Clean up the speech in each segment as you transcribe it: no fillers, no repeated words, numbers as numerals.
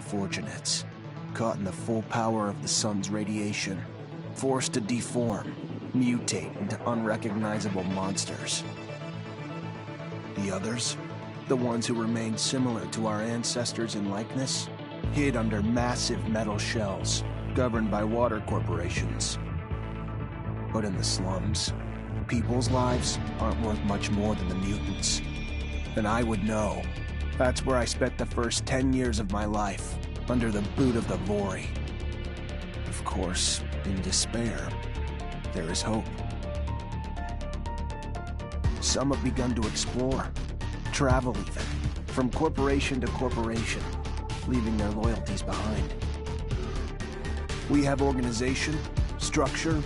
unfortunates, caught in the full power of the sun's radiation, forced to deform, mutate into unrecognizable monsters. The others, the ones who remained similar to our ancestors in likeness, hid under massive metal shells governed by water corporations. But in the slums, people's lives aren't worth much more than the mutants. And I would know. That's where I spent the first 10 years of my life, under the boot of the Vori. Of course, in despair, there is hope. Some have begun to explore, travel even, from corporation to corporation, leaving their loyalties behind. We have organization, structure,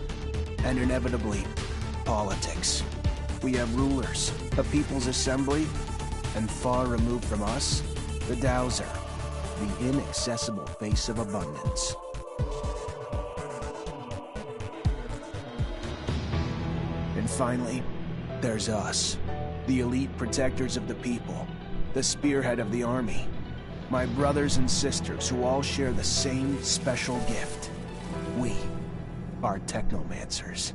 and inevitably, politics. We have rulers, a people's assembly, and far removed from us, the Dowser, the inaccessible face of abundance. And finally, there's us, the elite protectors of the people, the spearhead of the army, my brothers and sisters who all share the same special gift. We are Thecnomancers.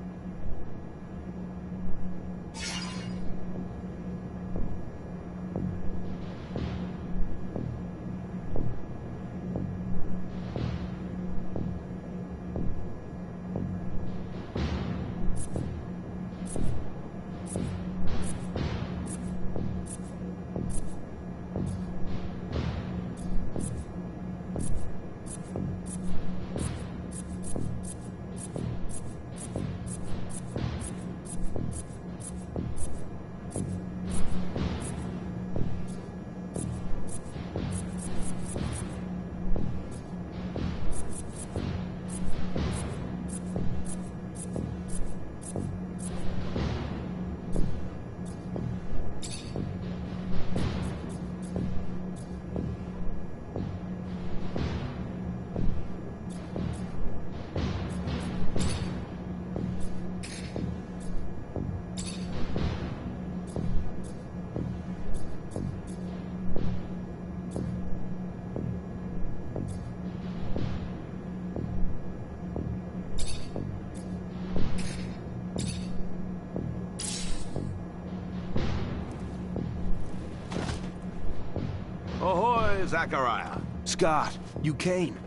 Ahoy, Zachariah. Scott, you came.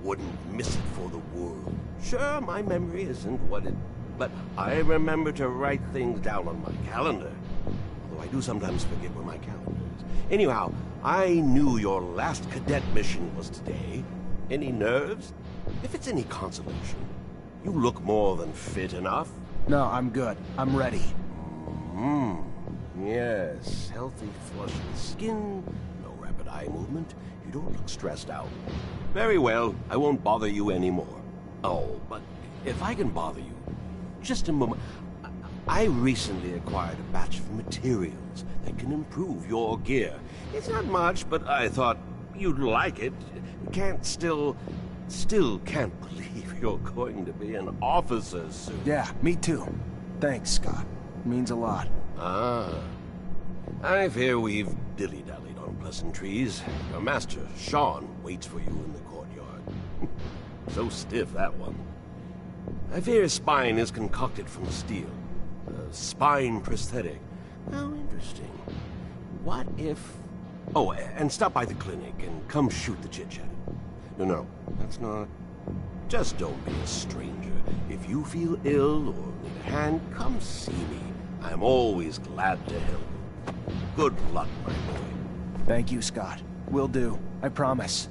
Wouldn't miss it for the world. Sure, my memory isn't what it... But I remember to write things down on my calendar. Although I do sometimes forget where my calendar is. Anyhow, I knew your last cadet mission was today. Any nerves? If it's any consolation, you look more than fit enough. No, I'm good. I'm ready. Yes, healthy, flushed skin, no rapid eye movement. You don't look stressed out. Very well, I won't bother you anymore. Oh, but if I can bother you, just a moment. I recently acquired a batch of materials that can improve your gear. It's not much, but I thought you'd like it. Still can't believe you're going to be an officer soon. Yeah, me too. Thanks, Scott. Means a lot. Ah. I fear we've dilly-dallied on pleasantries. Your master, Sean, waits for you in the courtyard. So stiff, that one. I fear his spine is concocted from steel. A spine prosthetic. How interesting. What if... Oh, and stop by the clinic and come shoot the chit-chat. No, that's not... Just don't be a stranger. If you feel ill or need a hand, come see me. I'm always glad to help. Good luck, my boy. Thank you, Scott. Will do. I promise.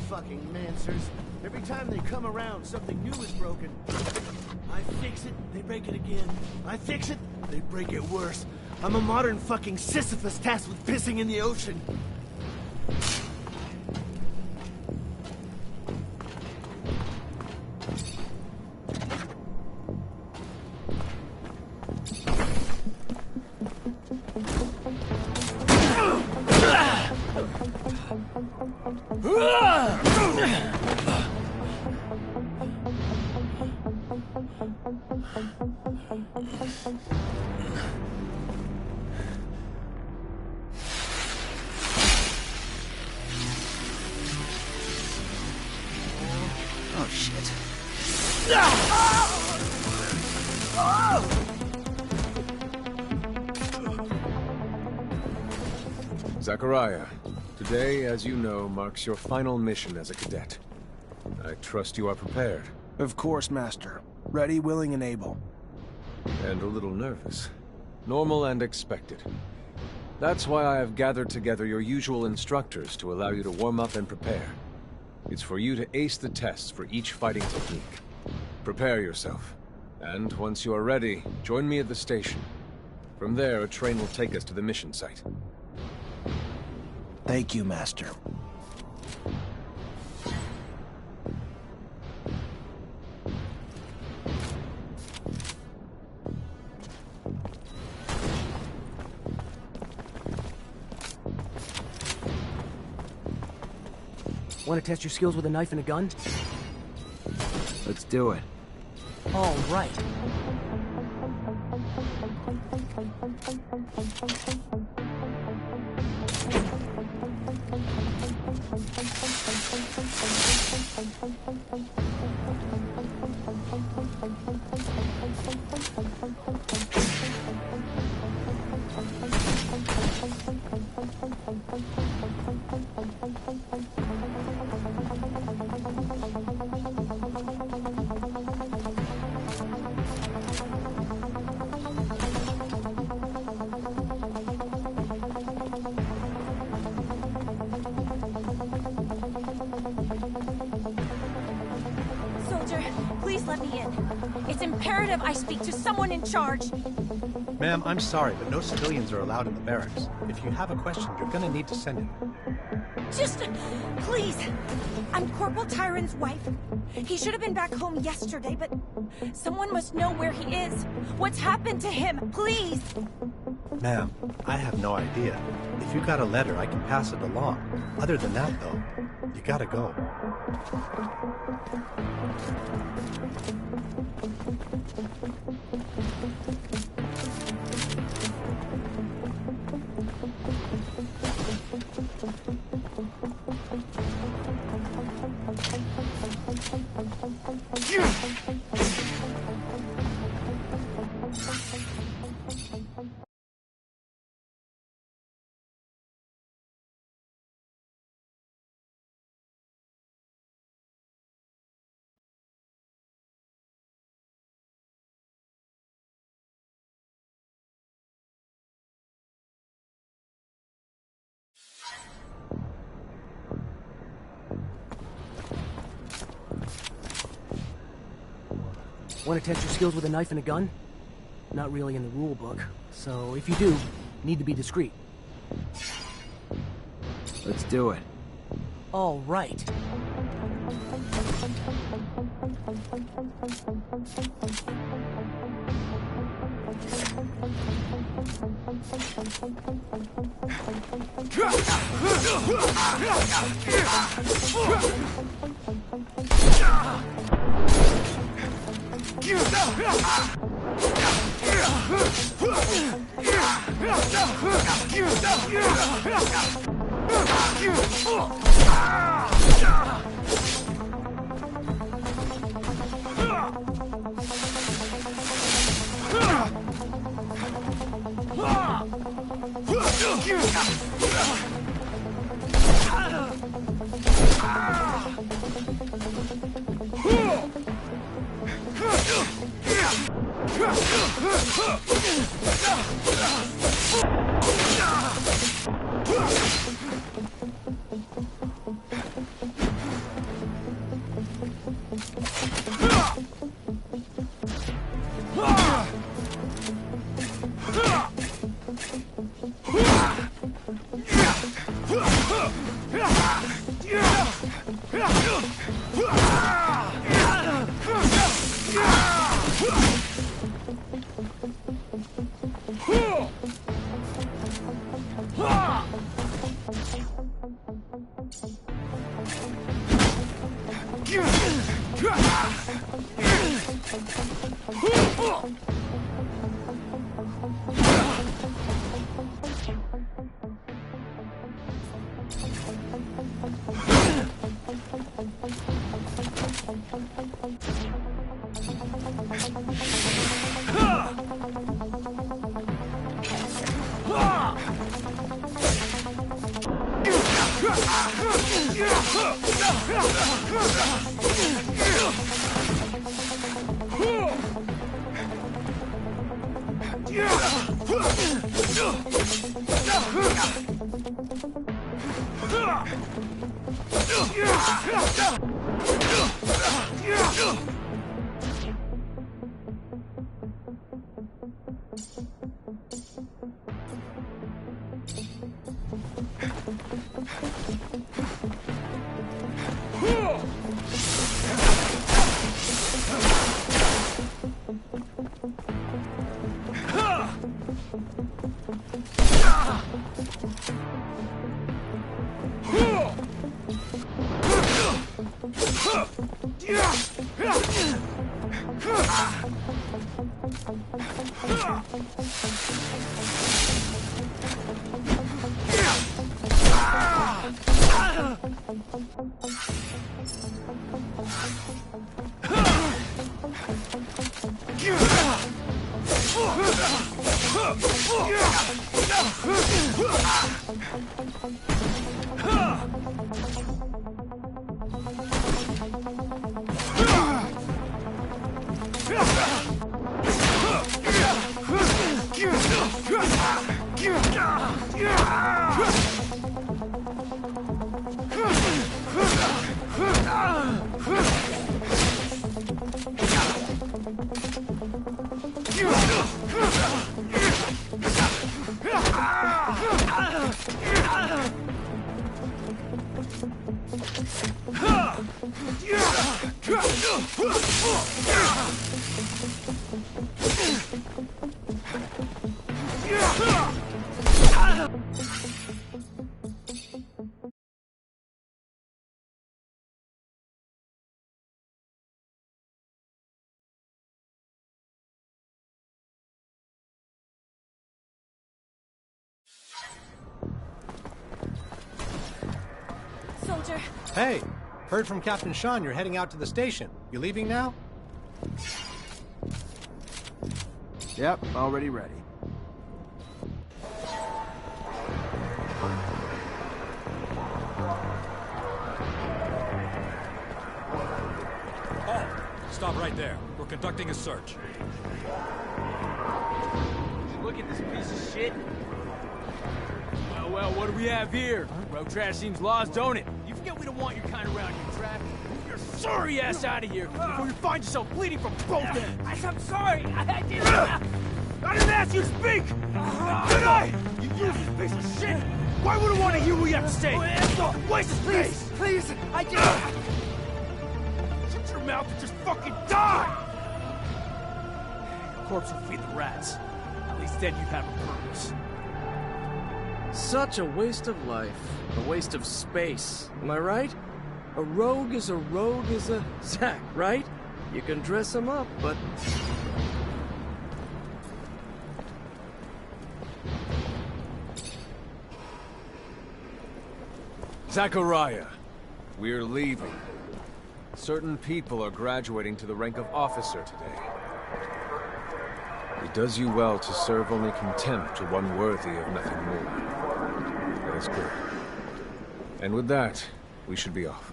Fucking Mancers. Every time they come around, something new is broken. I fix it, they break it again. I fix it, they break it worse. I'm a modern fucking Sisyphus tasked with pissing in the ocean. Oh, shit. Zachariah, today, as you know, marks your final mission as a cadet. I trust you are prepared. Of course, Master. Ready, willing, and able. And a little nervous. Normal and expected. That's why I have gathered together your usual instructors to allow you to warm up and prepare. It's for you to ace the tests for each fighting technique. Prepare yourself. And once you are ready, join me at the station. From there, a train will take us to the mission site. Thank you, Master. Want to test your skills with a knife and a gun? Let's do it. All right. Please let me in. It's imperative I speak to someone in charge. Ma'am, I'm sorry, but no civilians are allowed in the barracks. If you have a question, you're gonna need to send it. Just, please. I'm Corporal Tyron's wife. He should have been back home yesterday, but someone must know where he is. What's happened to him? Please. Ma'am, I have no idea. If you got a letter, I can pass it along. Other than that, though, you gotta go. Want to test your skills with a knife and a gun? Not really in the rule book, so if you do, need to be discreet. Let's do it. All right. Soldier. Hey, heard from Captain Sean you're heading out to the station. You leaving now? Yep, already ready. Halt! Stop right there. We're conducting a search. Look at this piece of shit. Well, what do we have here? Road trash seems lost, don't it? You forget we don't want your kind around here, Track. Move your sorry ass out of here before you find yourself bleeding from both ends. I'm sorry. I didn't ask you to speak! Did I? You useless piece of shit! Why would I want to hear what you have to say? Waste of space! Please, I just... Shut your mouth and just fucking die! Your corpse will feed the rats. At least then you'd have a purpose. Such a waste of life. A waste of space. Am I right? A rogue is a Zack, right? You can dress him up, but... Zachariah, we're leaving. Certain people are graduating to the rank of officer today. It does you well to serve only contempt to one worthy of nothing more. That is good. And with that, we should be off.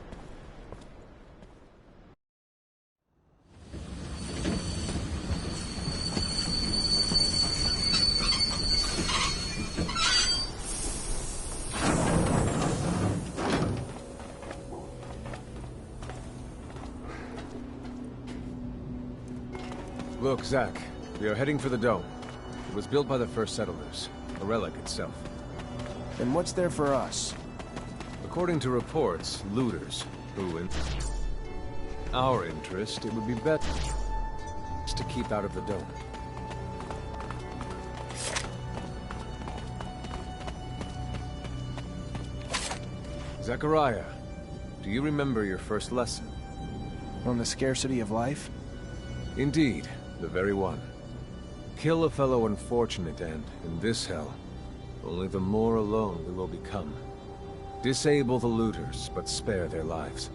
Look, Zack, we are heading for the dome. It was built by the first settlers, a relic itself. Then what's there for us? According to reports, looters, who in our interest, it would be best to keep out of the dome. Zachariah, do you remember your first lesson? On the scarcity of life? Indeed, the very one. Kill a fellow unfortunate and, in this hell, only the more alone we will become. Disable the looters, but spare their lives.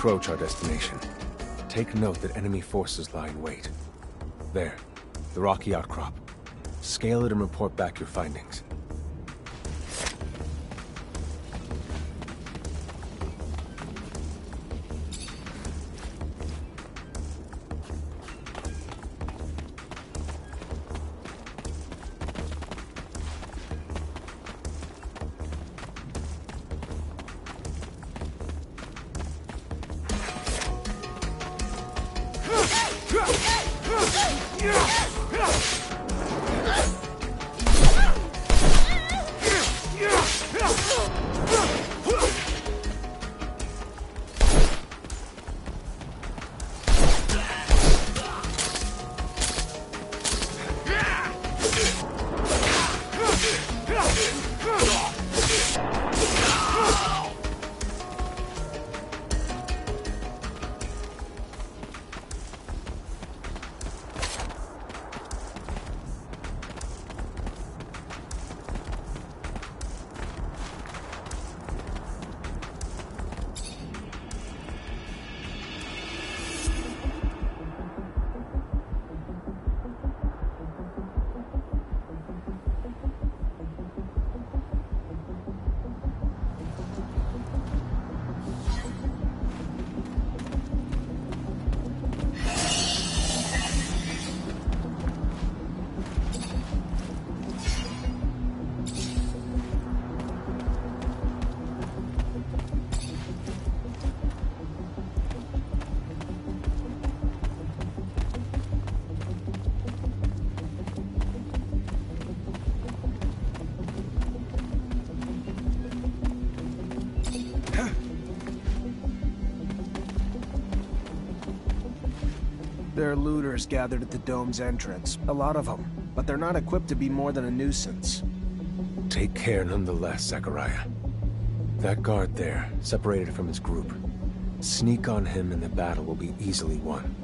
approach our destination, take note that enemy forces lie in wait. There, the rocky outcrop. Scale it and report back your findings. There are looters gathered at the dome's entrance. A lot of them. But they're not equipped to be more than a nuisance. Take care nonetheless, Zachariah. That guard there, separated from his group. Sneak on him and the battle will be easily won.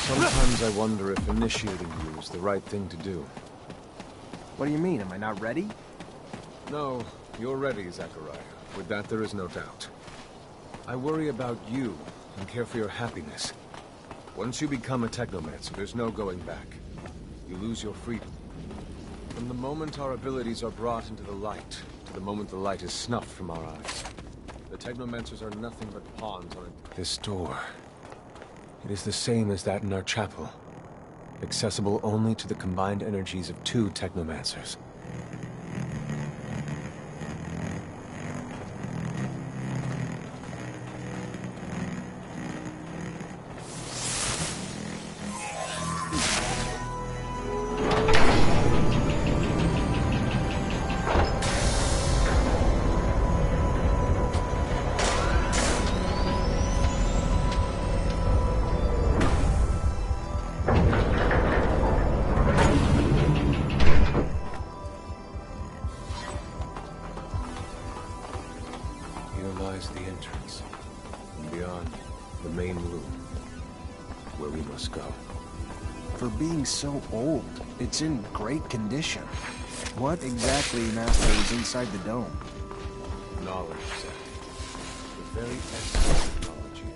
Sometimes I wonder if initiating you is the right thing to do. What do you mean? Am I not ready? No, you're ready, Zachariah. With that, there is no doubt. I worry about you and care for your happiness. Once you become a Thecnomancer, there's no going back. You lose your freedom. From the moment our abilities are brought into the light, to the moment the light is snuffed from our eyes, the Thecnomancers are nothing but pawns on it. This door... it is the same as that in our chapel. Accessible only to the combined energies of 2 Thecnomancers. The entrance, and beyond, the main room, where we must go. For being so old, it's in great condition. What exactly, Master, is inside the dome? Knowledge, Zach. The very essence of knowledge here.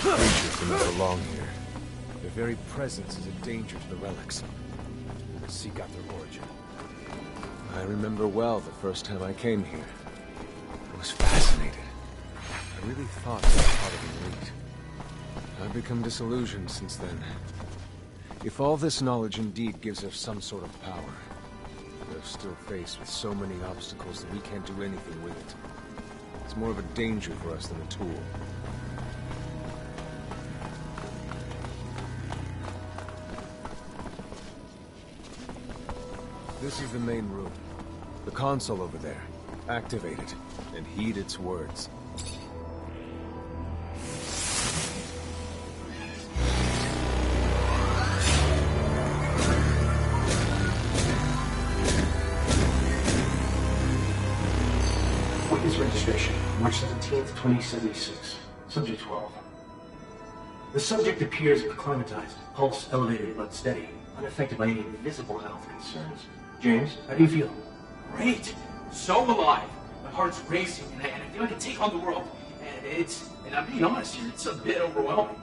Creatures do not belong here. Their very presence is a danger to the relics. We must seek out their origin. I remember well the first time I came here. I was fascinated. I really thought I was part of the elite. I've become disillusioned since then. If all this knowledge indeed gives us some sort of power, we're still faced with so many obstacles that we can't do anything with it. It's more of a danger for us than a tool. This is the main room. The console over there. Activate it, and heed its words. Witness registration, March 17th, 2076. Subject 12. The subject appears acclimatized, pulse elevated but steady, unaffected by any visible health concerns. James, how do you feel? Great! So alive! My heart's racing, and I feel I can take on the world. And I'm being honest here, it's a bit overwhelming.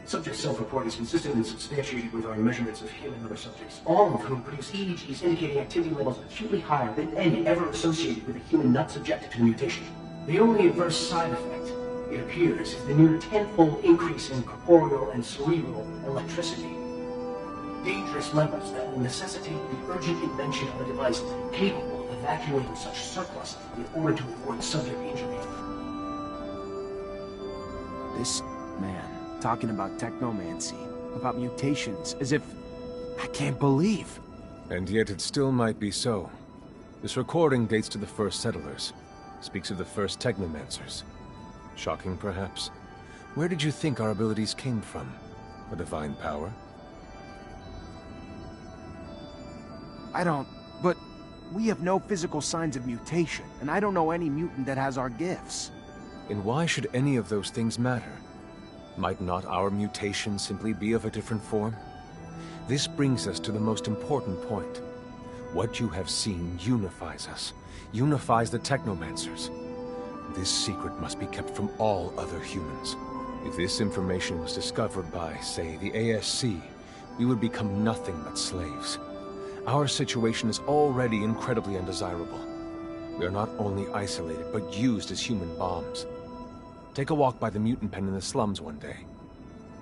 Subject's self-report is consistent and substantiated with our measurements of human and other subjects, all of whom produce EEGs indicating activity levels acutely higher than any ever associated with a human not subjected to the mutation. The only adverse side effect, it appears, is the near tenfold increase in corporeal and cerebral electricity. Dangerous levels that will necessitate the urgent invention of a device capable of evacuating such surplus in order to avoid subject injury. This man, talking about technomancy, about mutations, as if... I can't believe. And yet it still might be so. This recording dates to the first settlers. Speaks of the first Thecnomancers. Shocking, perhaps? Where did you think our abilities came from? A divine power? I don't... But we have no physical signs of mutation, and I don't know any mutant that has our gifts. And why should any of those things matter? Might not our mutation simply be of a different form? This brings us to the most important point. What you have seen unifies us, unifies the Thecnomancers. This secret must be kept from all other humans. If this information was discovered by, say, the ASC, we would become nothing but slaves. Our situation is already incredibly undesirable. We are not only isolated, but used as human bombs. Take a walk by the mutant pen in the slums one day.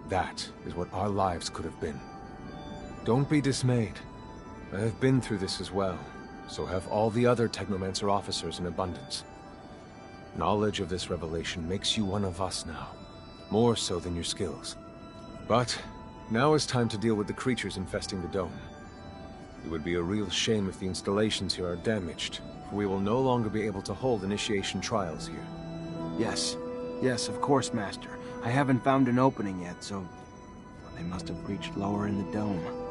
That is what our lives could have been. Don't be dismayed. I have been through this as well, so have all the other Thecnomancer officers in abundance. Knowledge of this revelation makes you one of us now, more so than your skills. But now is time to deal with the creatures infesting the dome. It would be a real shame if the installations here are damaged, for we will no longer be able to hold initiation trials here. Yes. Yes, of course, Master. I haven't found an opening yet, so... they must have reached lower in the dome.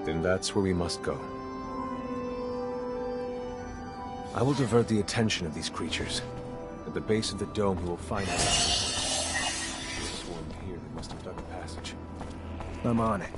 Then that's where we must go. I will divert the attention of these creatures. At the base of the dome, you will find them. Swarmed here, they must have dug a passage. I'm on it.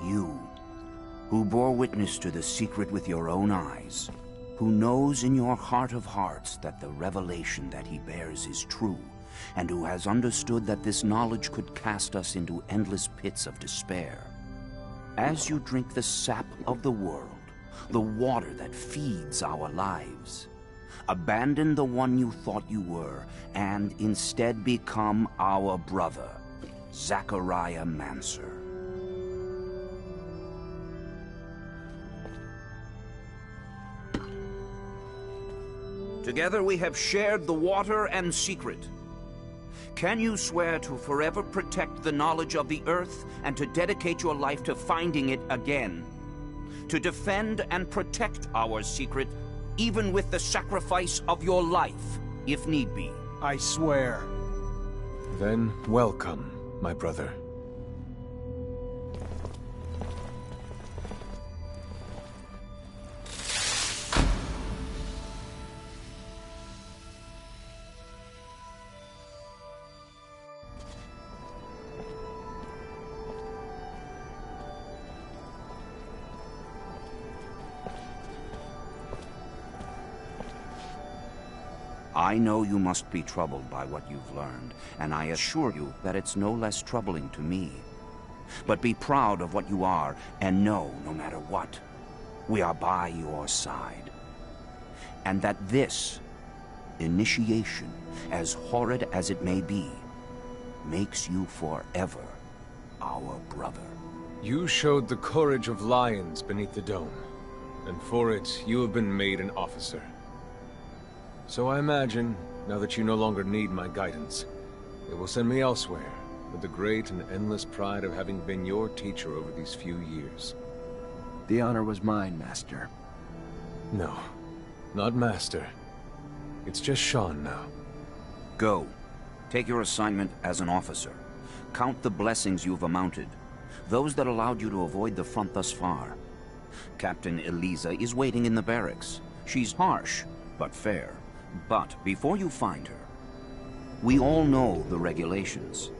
You, who bore witness to the secret with your own eyes, who knows in your heart of hearts that the revelation that he bears is true, and who has understood that this knowledge could cast us into endless pits of despair. As you drink the sap of the world, the water that feeds our lives, abandon the one you thought you were, and instead become our brother, Thecnomancer. Together we have shared the water and secret. Can you swear to forever protect the knowledge of the Earth and to dedicate your life to finding it again? To defend and protect our secret, even with the sacrifice of your life, if need be? I swear. Then welcome, my brother. I know you must be troubled by what you've learned, and I assure you that it's no less troubling to me. But be proud of what you are, and know, no matter what, we are by your side. And that this initiation, as horrid as it may be, makes you forever our brother. You showed the courage of lions beneath the dome, and for it, you have been made an officer. So I imagine, now that you no longer need my guidance, it will send me elsewhere, with the great and endless pride of having been your teacher over these few years. The honor was mine, Master. No, not Master. It's just Sean now. Go. Take your assignment as an officer. Count the blessings you've amounted, those that allowed you to avoid the front thus far. Captain Eliza is waiting in the barracks. She's harsh, but fair. But before you find her, we all know the regulations.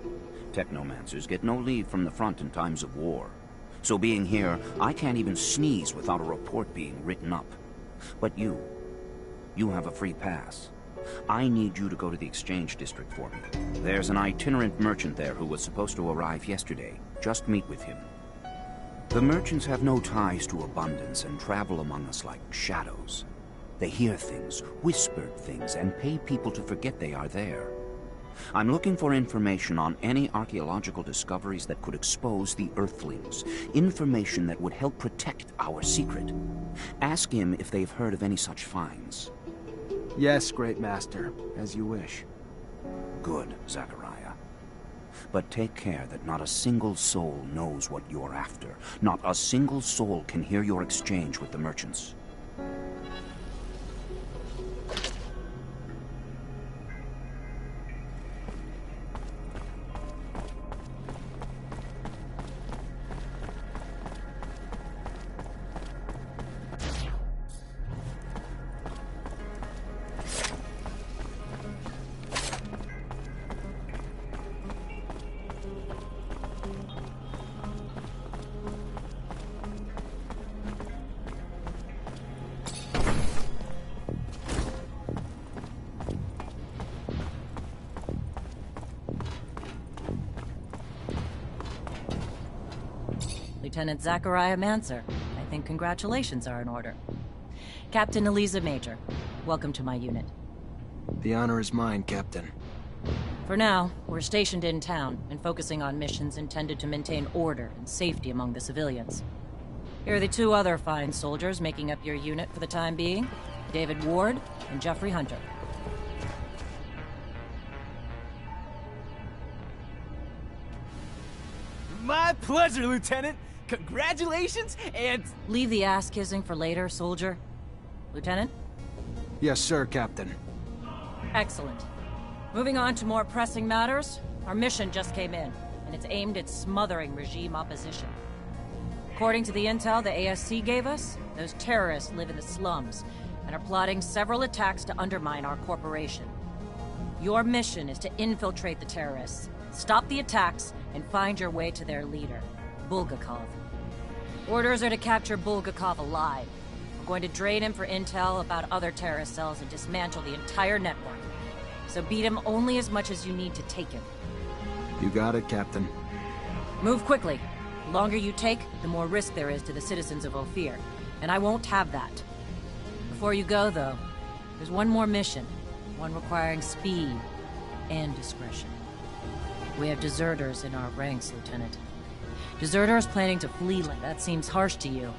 Thecnomancers get no leave from the front in times of war. So being here, I can't even sneeze without a report being written up. But you have a free pass. I need you to go to the exchange district for me. There's an itinerant merchant there who was supposed to arrive yesterday. Just meet with him. The merchants have no ties to abundance and travel among us like shadows. They hear things, whispered things, and pay people to forget they are there. I'm looking for information on any archaeological discoveries that could expose the Earthlings. Information that would help protect our secret. Ask him if they've heard of any such finds. Yes, Great Master, as you wish. Good, Zachariah. But take care that not a single soul knows what you're after. Not a single soul can hear your exchange with the merchants. Lieutenant Zachariah Mancer. I think congratulations are in order. Captain Eliza Major, welcome to my unit. The honor is mine, Captain. For now, we're stationed in town and focusing on missions intended to maintain order and safety among the civilians. Here are the two other fine soldiers making up your unit for the time being, David Ward and Jeffrey Hunter. My pleasure, Lieutenant! Congratulations, and... Leave the ass-kissing for later, soldier. Lieutenant? Yes, sir, Captain. Excellent. Moving on to more pressing matters, our mission just came in, and it's aimed at smothering regime opposition. According to the intel the ASC gave us, those terrorists live in the slums, and are plotting several attacks to undermine our corporation. Your mission is to infiltrate the terrorists, stop the attacks, and find your way to their leader, Bulgakov. Orders are to capture Bulgakov alive. We're going to drain him for intel about other terrorist cells and dismantle the entire network. So beat him only as much as you need to take him. You got it, Captain. Move quickly. The longer you take, the more risk there is to the citizens of Ophir, and I won't have that. Before you go, though, there's one more mission, one requiring speed and discretion. We have deserters in our ranks, Lieutenant. Deserters planning to flee. That seems harsh to you.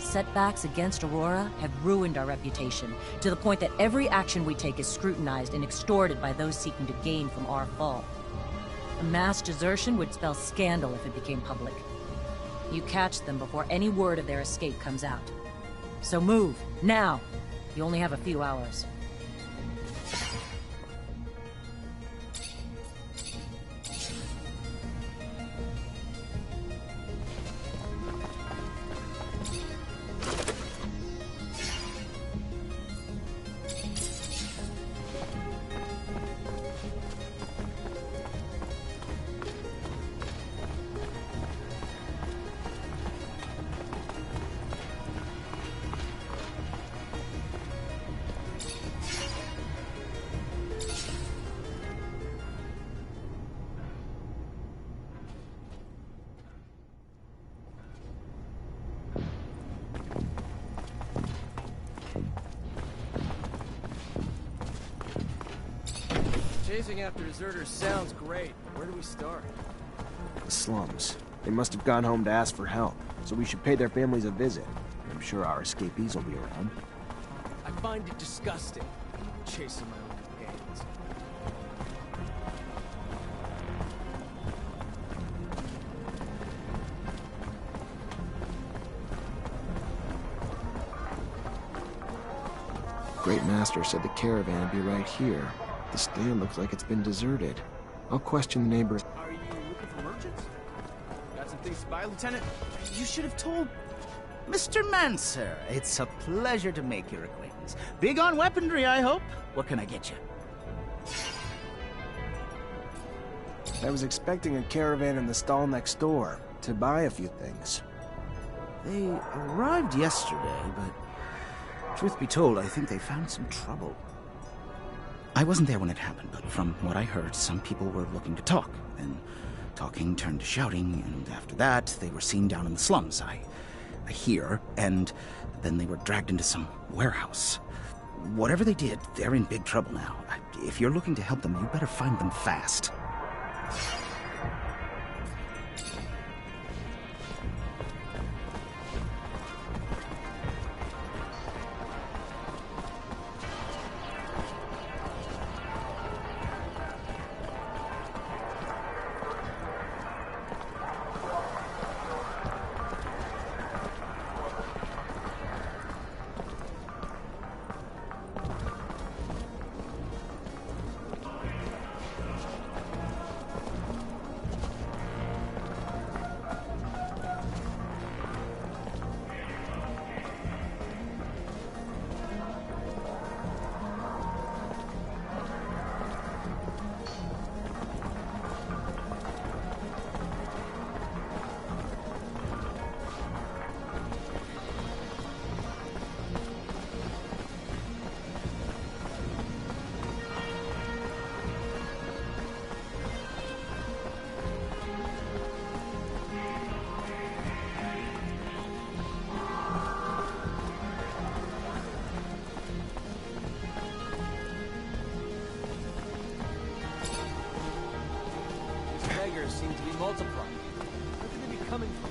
Setbacks against Aurora have ruined our reputation, to the point that every action we take is scrutinized and extorted by those seeking to gain from our fall. A mass desertion would spell scandal if it became public. You catch them before any word of their escape comes out. So move, now! You only have a few hours. Chasing after deserters sounds great. Where do we start? The slums. They must have gone home to ask for help, so we should pay their families a visit. I'm sure our escapees will be around. I find it disgusting, chasing my own companions. Great Master said the caravan would be right here. The stand looks like it's been deserted. I'll question the neighbors. Are you looking for merchants? Got some things to buy, Lieutenant? You should have told... Mr. Mancer, it's a pleasure to make your acquaintance. Big on weaponry, I hope. What can I get you? I was expecting a caravan in the stall next door to buy a few things. They arrived yesterday, but truth be told, I think they found some trouble. I wasn't there when it happened, but from what I heard, some people were looking to talk. Then talking turned to shouting, and after that, they were seen down in the slums. I hear, and then they were dragged into some warehouse. whatever they did, they're in big trouble now. If you're looking to help them, you better find them fast. Seem to be multiplying. Where could they be coming from?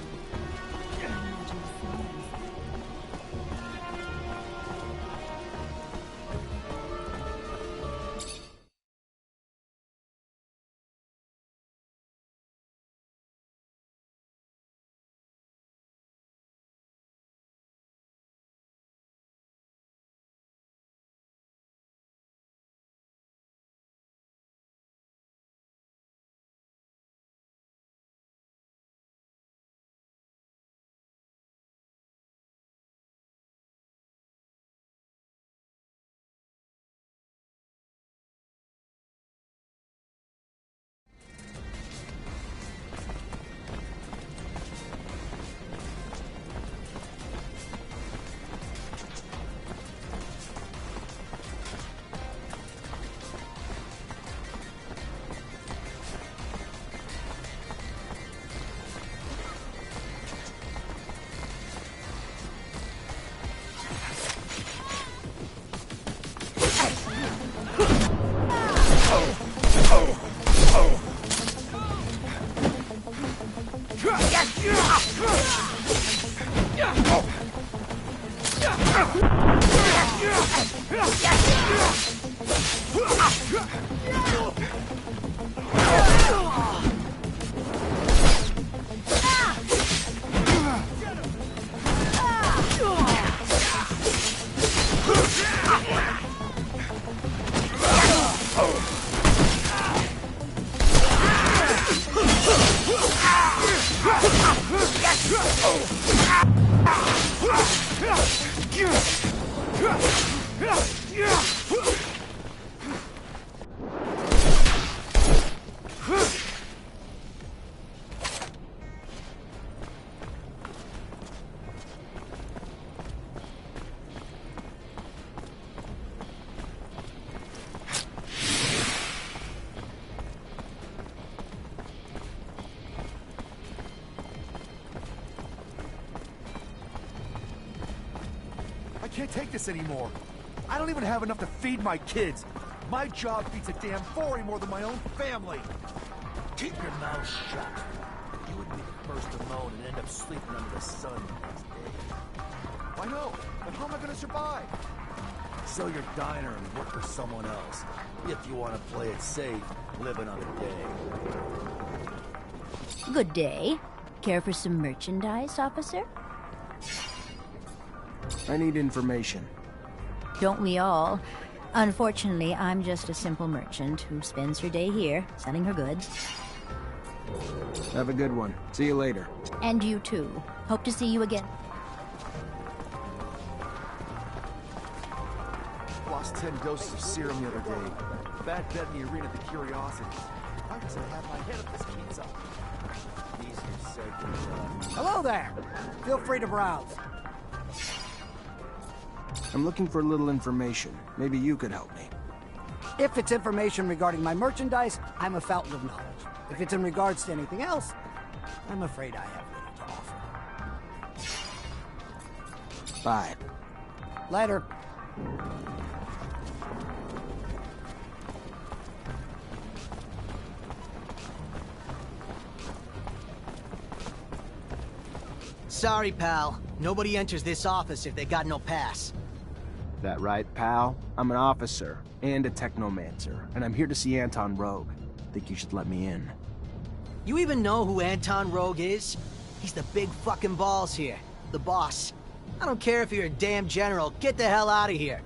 I can't take this anymore. I don't even have enough to feed my kids. My job beats a damn 40 more than my own family. Keep your mouth shut. You would be the first to moan and end up sleeping under the sun the next day. I know, but how am I gonna survive? Sell your diner and work for someone else. If you want to play it safe, live another day. Good day. Care for some merchandise, officer? I need information. Don't we all? Unfortunately, I'm just a simple merchant who spends her day here, selling her goods. Have a good one. See you later. And you too. Hope to see you again. Lost 10 doses of serum the other day. Bad bet in the arena at the Curiosities. How does I have my head up this pizza? Easier said than done. Hello there! Feel free to browse. I'm looking for a little information. Maybe you could help me. If it's information regarding my merchandise, I'm a fountain of knowledge. If it's in regards to anything else, I'm afraid I have little to offer. Bye. Later. Sorry, pal. Nobody enters this office if they got no pass. That right, pal? I'm an officer and a Thecnomancer, and I'm here to see Anton Rogue. Think you should let me in. You even know who Anton Rogue is? He's the big fucking balls here. The boss. I don't care if you're a damn general. Get the hell out of here.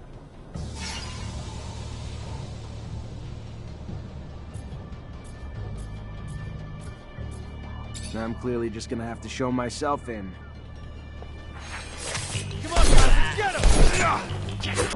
I'm clearly just gonna have to show myself in. Come on, guys, let's get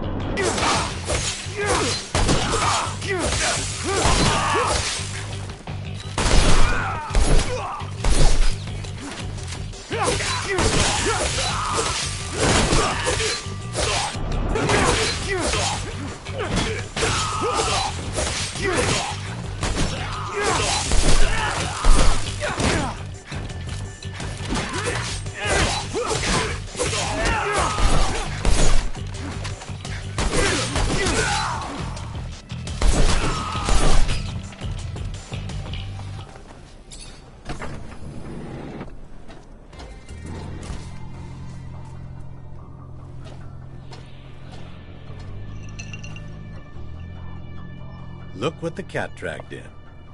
Look what the cat dragged in.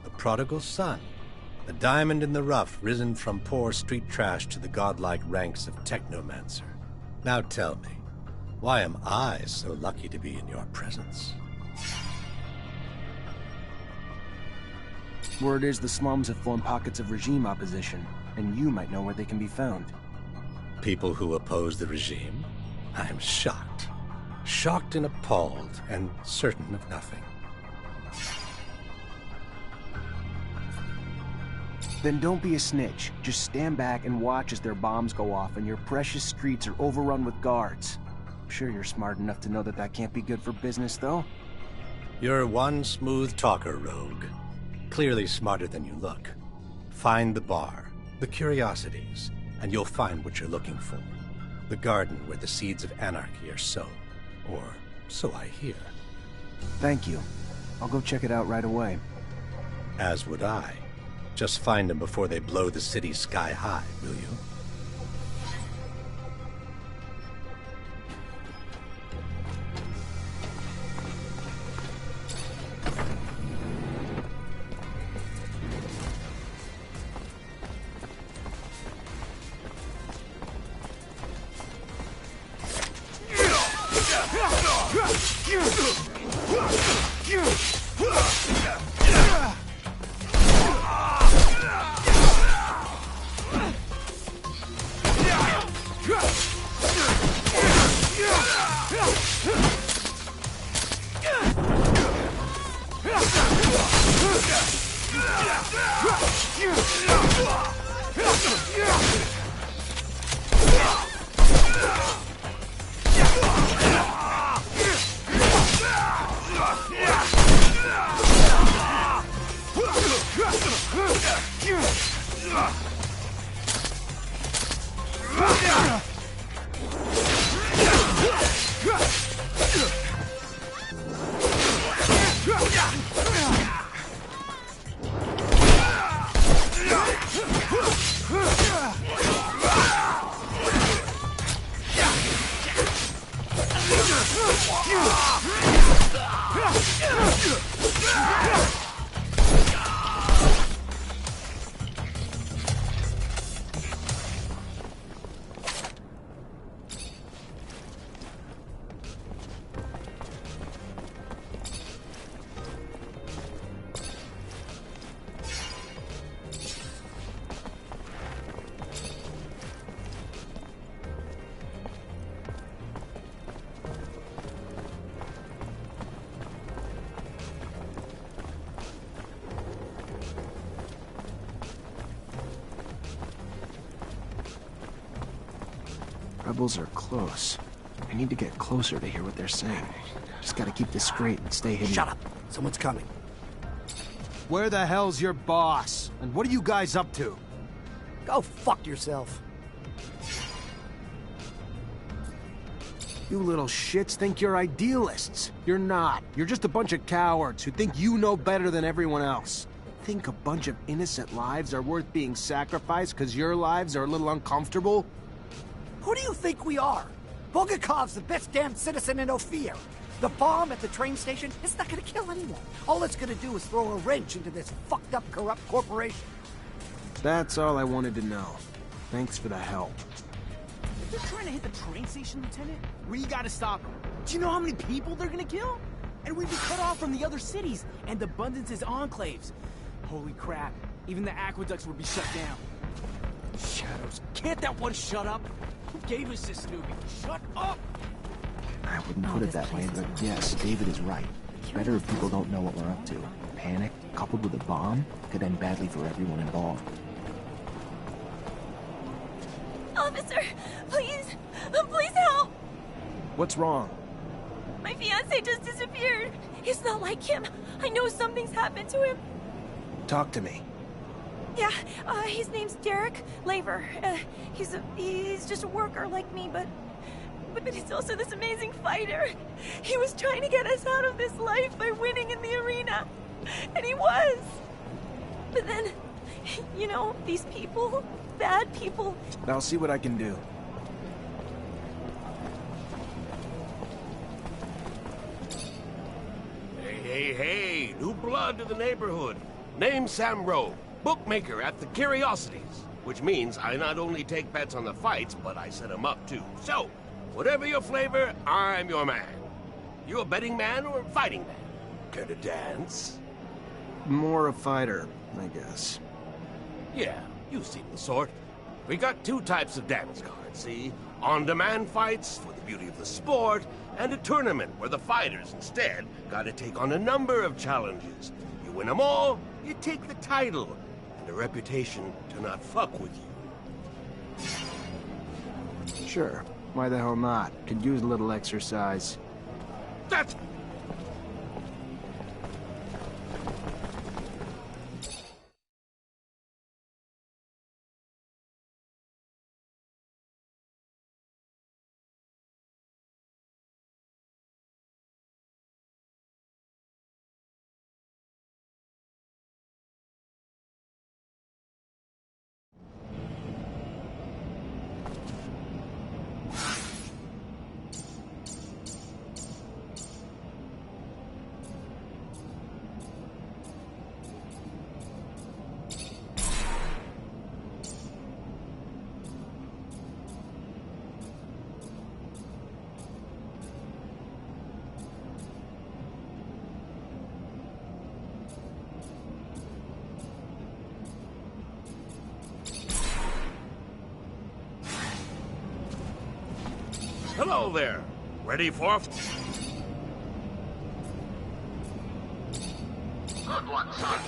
The prodigal son. A diamond in the rough, risen from poor street trash to the godlike ranks of Thecnomancer. Now tell me, why am I so lucky to be in your presence? Word is the slums have formed pockets of regime opposition, and you might know where they can be found. People who oppose the regime? I'm shocked. Shocked and appalled, and certain of nothing. Then don't be a snitch. Just stand back and watch as their bombs go off and your precious streets are overrun with guards. I'm sure you're smart enough to know that that can't be good for business, though. You're one smooth talker, Rogue. Clearly smarter than you look. Find the bar, the curiosities, and you'll find what you're looking for. The garden where the seeds of anarchy are sown. Or so I hear. Thank you. I'll go check it out right away. As would I. Just find them before they blow the city sky high, will you? Rebels are close. I need to get closer to hear what they're saying. Just gotta keep this straight and stay hidden. Shut up. Someone's coming. Where the hell's your boss? And what are you guys up to? Go fuck yourself. You little shits think you're idealists. You're not. You're just a bunch of cowards who think you know better than everyone else. Think a bunch of innocent lives are worth being sacrificed because your lives are a little uncomfortable? Who do you think we are? Bulgakov's the best damn citizen in Ophir. The bomb at the train station is not gonna kill anyone. All it's gonna do is throw a wrench into this fucked up, corrupt corporation. That's all I wanted to know. Thanks for the help. If they're trying to hit the train station, Lieutenant, we gotta stop them. Do you know how many people they're gonna kill? And we'd be cut off from the other cities and Abundance's enclaves. Holy crap, even the aqueducts would be shut down. Shadows, can't that one shut up? Who gave us this newbie? Shut up! I wouldn't put it that way, but yes, David is right. Better if people don't know what we're up to. Panic, coupled with a bomb, could end badly for everyone involved. Officer, please, please help! What's wrong? My fiancé just disappeared. It's not like him. I know something's happened to him. Talk to me. Yeah, his name's Derek Laver. He's just a worker like me, but he's also this amazing fighter. He was trying to get us out of this life by winning in the arena. And he was. But then, you know, these people, bad people. I'll see what I can do. Hey, new blood to the neighborhood. Name's Sam Rowe, bookmaker at the Curiosities, which means I not only take bets on the fights, but I set them up too. So, whatever your flavor, I'm your man. You a betting man or a fighting man? Care to dance? More a fighter, I guess. Yeah, you seem the sort. We got two types of dance cards, see? On-demand fights for the beauty of the sport, and a tournament where the fighters instead gotta take on a number of challenges. You win them all, you take the title, and a reputation to not fuck with you. Sure. Why the hell not? Could use a little exercise. That's... Hello there. Ready for... Good one, son.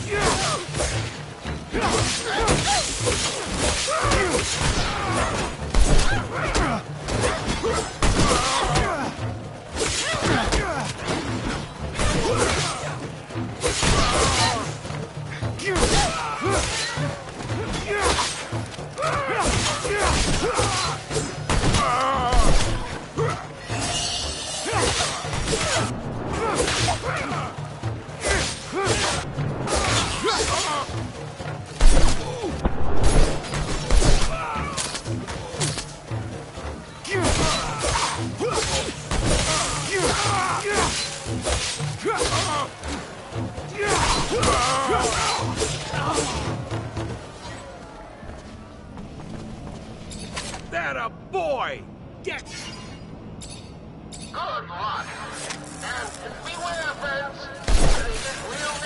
Here. That a boy! Get... Good luck. And beware, friends. This is real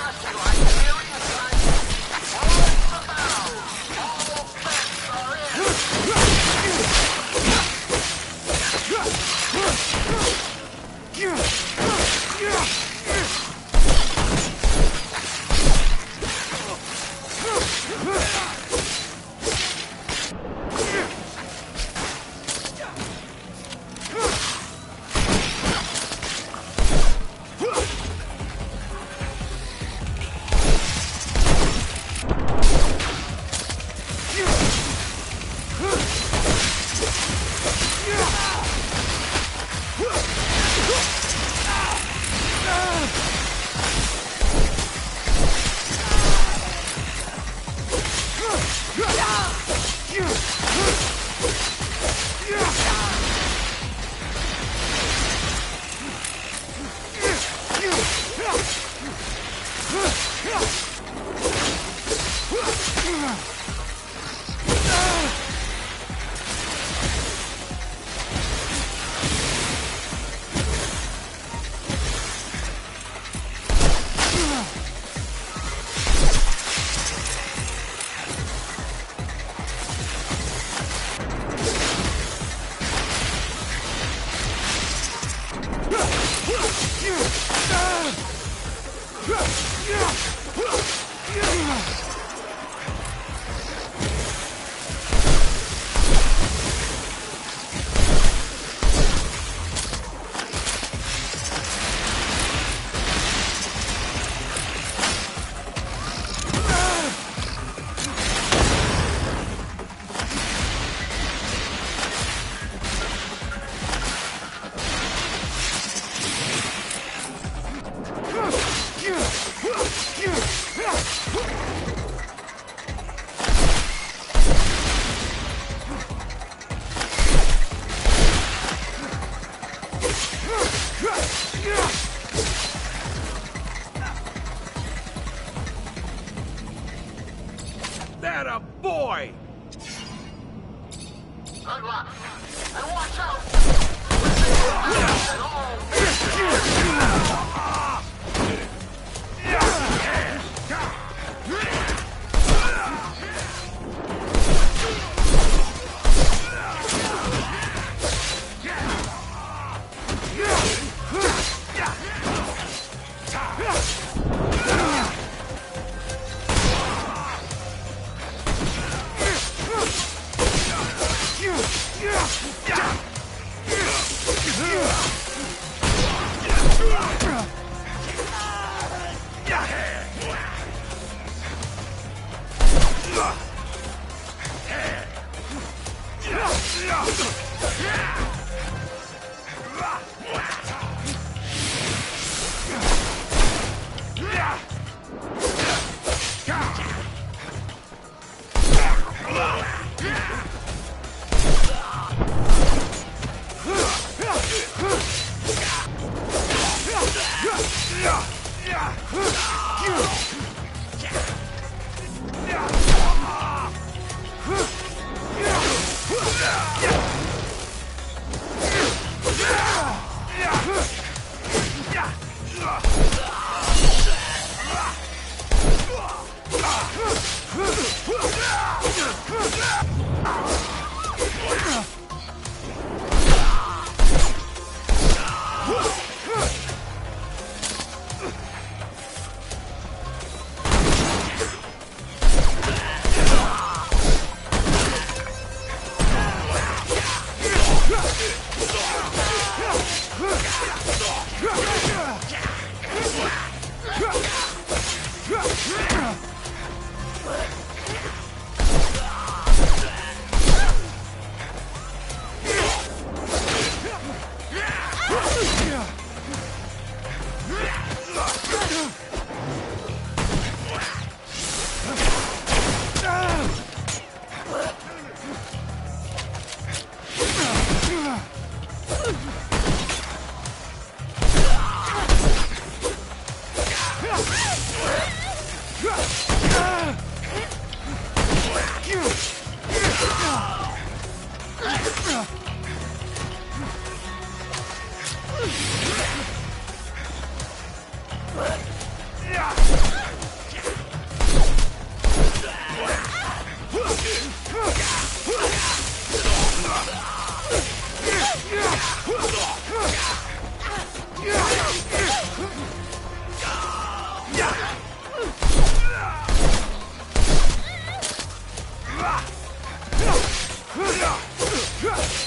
That a boy! Good luck. And watch out! Yeah!